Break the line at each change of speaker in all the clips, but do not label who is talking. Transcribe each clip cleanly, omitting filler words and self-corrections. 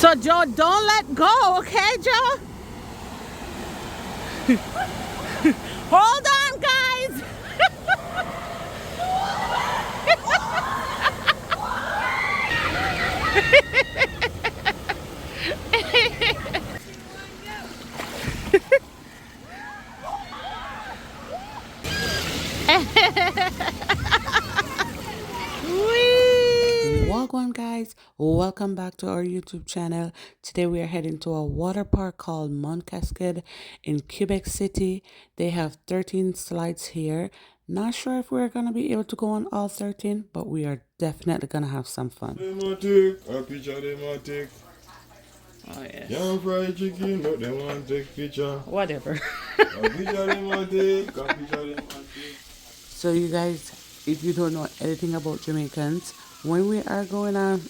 So Joe, don't let go, okay, Joe? Hold on, guys. Welcome guys, welcome back to our YouTube channel. Today we are heading to a water park called Mont Cascades in Quebec City. They have 13 slides here. Not sure if we're gonna be able to go on all 13, but we are definitely gonna have some fun.
Oh
yes.
Young fried chicken, no, they want to take picture.
Whatever. So you guys, if you don't know anything about Jamaicans, when we are going on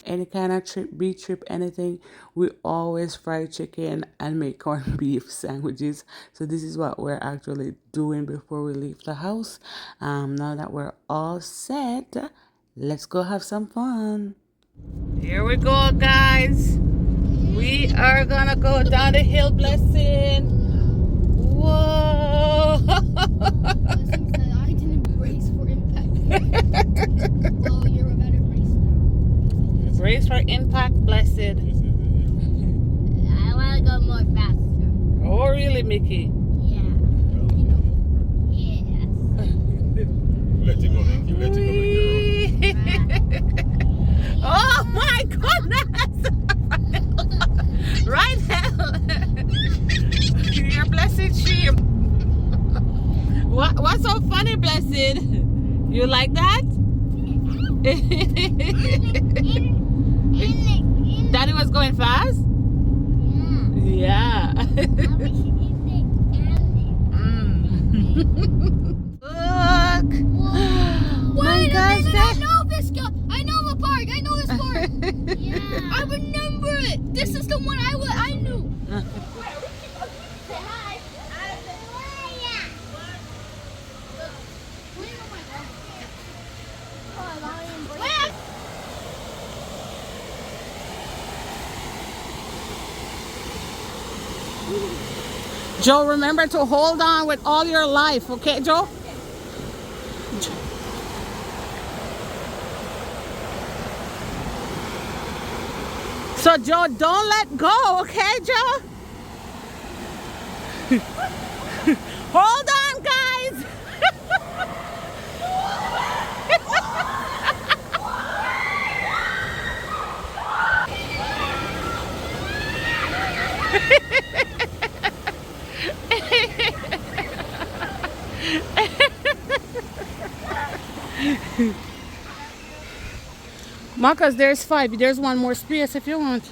any kind of trip, beach trip, anything, we always fry chicken and make corned beef sandwiches. So this is what we're actually doing before we leave the house. Now that we're all set, let's go have some fun. Here we go, guys. We are gonna go down the hill, blessing. Whoa.
I didn't brace for impact. Oh, you're a better brace now.
Brace for impact, blessed.
I want to go more faster.
Oh, really, Mickey?
Yeah. You know. Yes.
Let it go, Mickey. Let it go, Mickey.
Oh my goodness! Right hell! Your blessed sheep. What's so funny, blessed? You like that? Daddy was going fast? Yeah. Look!
Wait a minute! I know this guy! I know the park! I know this park! Yeah. I remember it! This is the one I knew! Say hi!
Joe, remember to hold on with all your life, okay, Joe? So Joe, don't let go, okay, Joe? Hold on, guys. Marcus, there's 5. There's one more space if you want.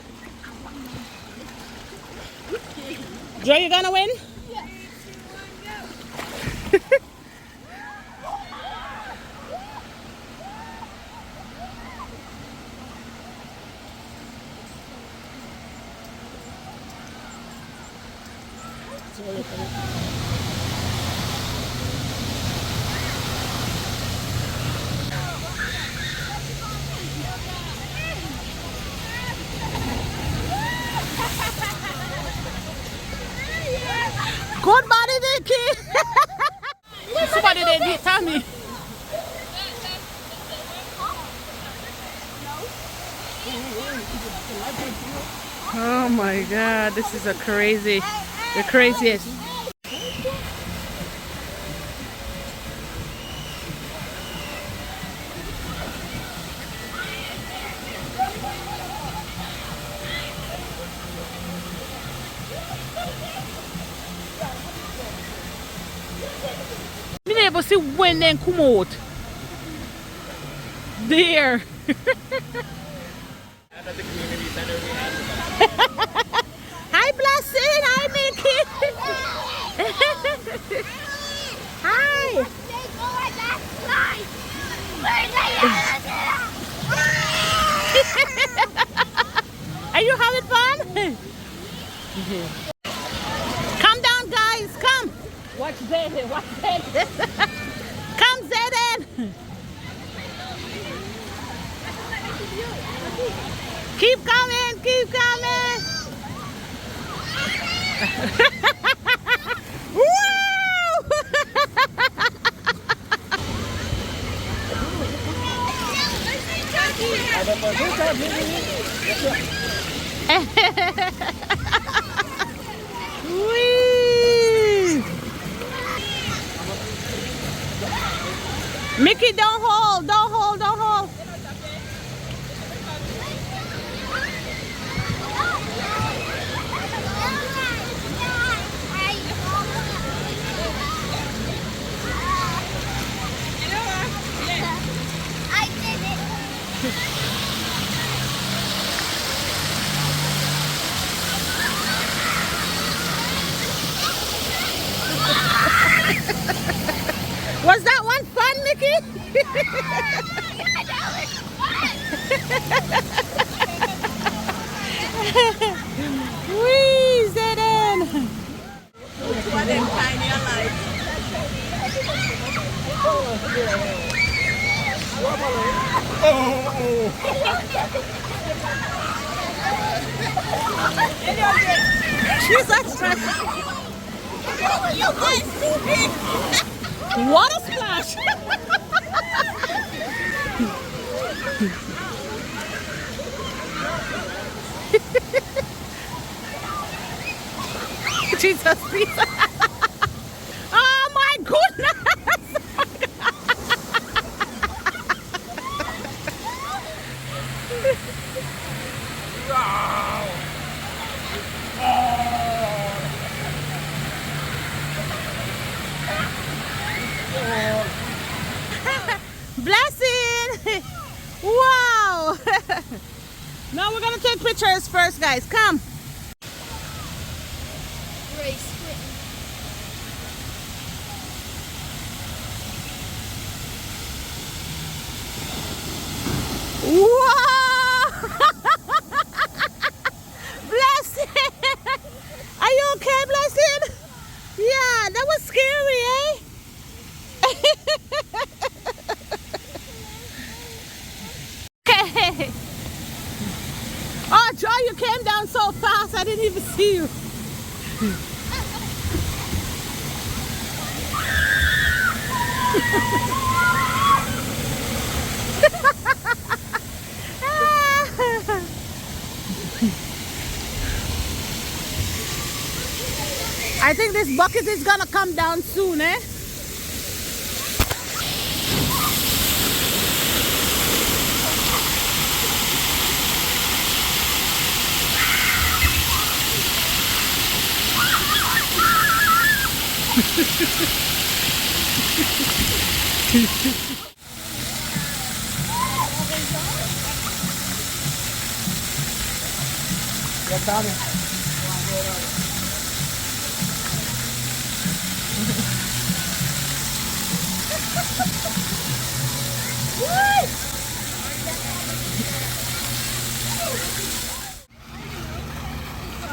Joe, you gonna win?
Yes.
Good body, Nicky. Somebody they did tell me. Oh my God, this is the craziest. Me never see when they come out. There. Hi, Blessing. Hi, Mickey. Hi. Are you having fun? Come down, guys. Come. Watch Zayden. Watch Zayden. Come, Zayden. Keep coming, keep coming. Whee! Mickey, don't hold, don't hold, don't hold.
I did it.
Was that one fun, Mickey? Whee, Zayden.
What in tiny alive.
Jesus Christ.
You guys see me?
What a splash. Jesus, please. Oh my goodness. Blessing. Wow. Now we're gonna take pictures first, guys. Come. Wow! Blessing! Are you okay, Blessing? Yeah, that was scary, eh? Okay. Oh, Joy, you came down so fast, I didn't even see you. I think this bucket is gonna come down soon, eh?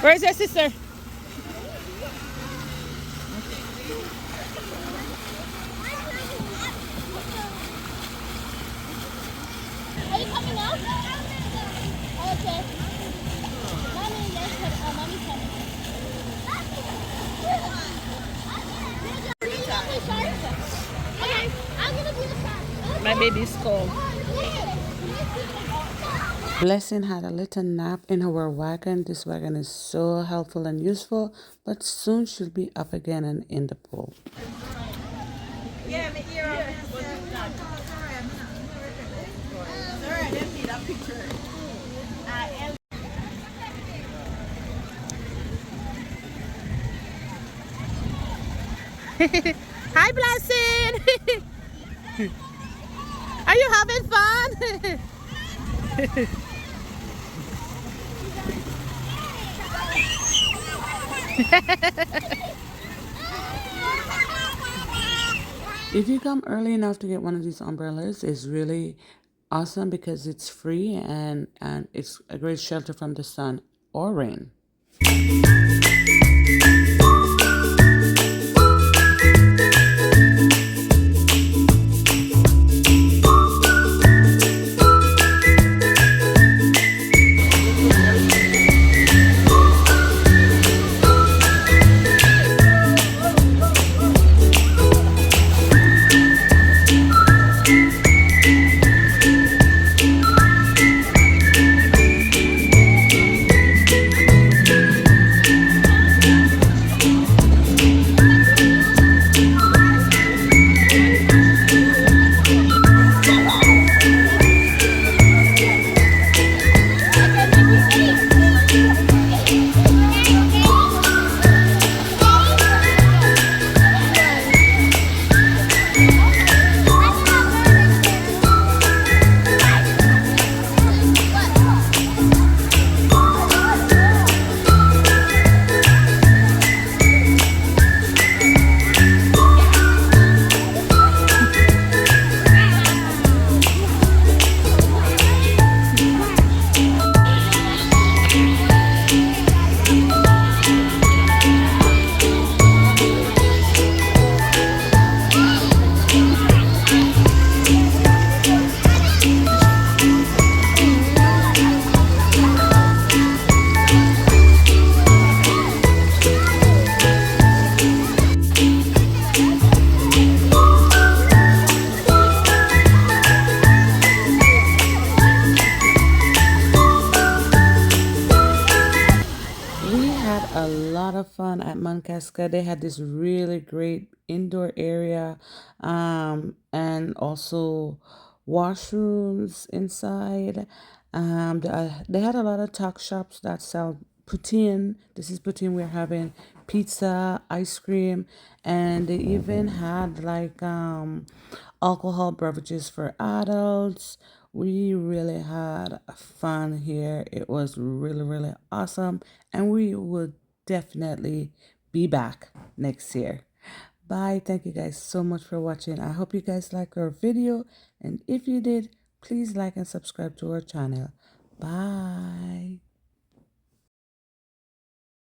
Where's your sister?
Are you coming out? Okay. Mommy, yes, but mommy's coming. Okay, I'm gonna be the shark.
My baby's cold.
Blessing had a little nap in her wagon. This wagon is so helpful and useful, but soon she'll be up again and in the pool.
Yeah, my ear was not. Sorry, I didn't need a picture.
Hi, Blessing. Are you having fun?
If you come early enough to get one of these umbrellas, it's really awesome because it's free and it's a great shelter from the sun or rain. of fun at Mont Cascade. They had this really great indoor area, and also washrooms inside. They had a lot of tuck shops that sell poutine. This is poutine. We're having pizza, ice cream, and they even had like alcohol beverages for adults. We really had fun here. It was really, really awesome, and we would definitely be back next year. Bye. Thank you guys so much for watching. I hope you guys like our video, and if you did, please like and subscribe to our channel. Bye.